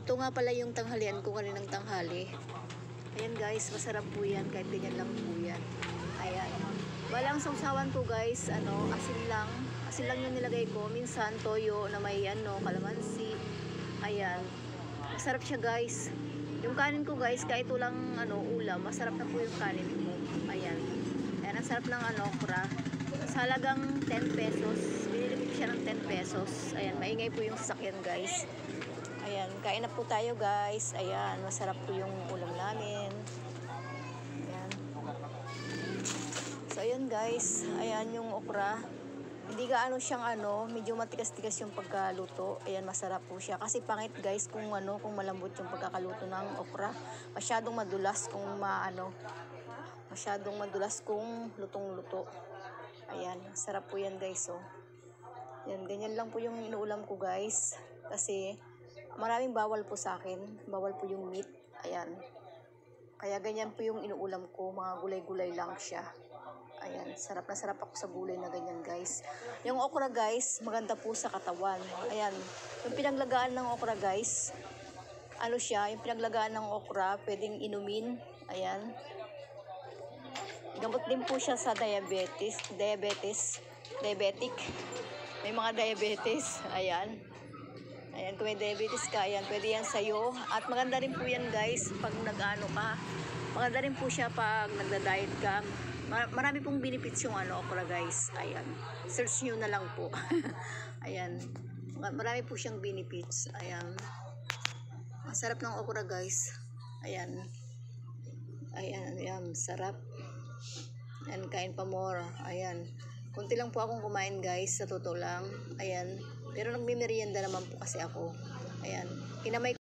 Ito nga pala yung tanghalian ko kaninang tanghali. Ayan guys, masarap po yan. Kahit ganyan lang po yan. Ayan. Walang sausawan po guys. Asin lang. Asin lang yung nilagay ko. Minsan toyo na may kalamansi. Ayan. Masarap siya guys. Yung kanin ko guys, kahit walang ulam, masarap na po yung kanin ko. Ayan. Ayan, ang sarap ng okra. Sa halagang 10 pesos. Binili ko siya ng 10 pesos. Ayan, maingay po yung sasakyan guys. Ayan, kain na po tayo guys. Ayan, masarap po yung ulam namin. Ayan. So ayan guys, ayan yung okra. Hindi gaano siyang medyo matigas-tigas yung pagkaluto. Ayan, masarap po siya. Kasi pangit guys kung kung malambot yung pagkakaluto ng okra. Masyadong madulas kung masyadong madulas kung lutong-luto. Ayan, sarap po yan guys, oh. Yan, ganyan lang po yung inuulam ko guys. Kasi maraming bawal po sa akin. Bawal po yung meat. Ayan. Kaya ganyan po yung inuulam ko. Mga gulay-gulay lang siya. Ayan. Sarap na sarap ako sa gulay na ganyan guys. Yung okra guys, maganda po sa katawan. Ayan. Yung pinaglagaan ng okra guys, yung pinaglagaan ng okra, pwedeng inumin. Ayan. Gamot din po siya sa diabetic. May mga diabetes. Ayan. Ayan, kung may diabetes ka, ayan, pwede yan sa'yo. At maganda rin po yan guys, pag nag-ano ka. Maganda rin po siya pag nagda-diet ka. Marami pong benefits yung okra guys. Ayan. Search nyo na lang po. Ayan. Marami po siyang benefits. Ayan. Ang sarap ng okra guys. Ayan. Ayan, ayan. Sarap. Ayan, kain pa more. Ayan. Kunti lang po akong kumain guys, sa totoo lang. Ayan. Pero nagme-merienda naman po kasi ako. Ayan. Kinamay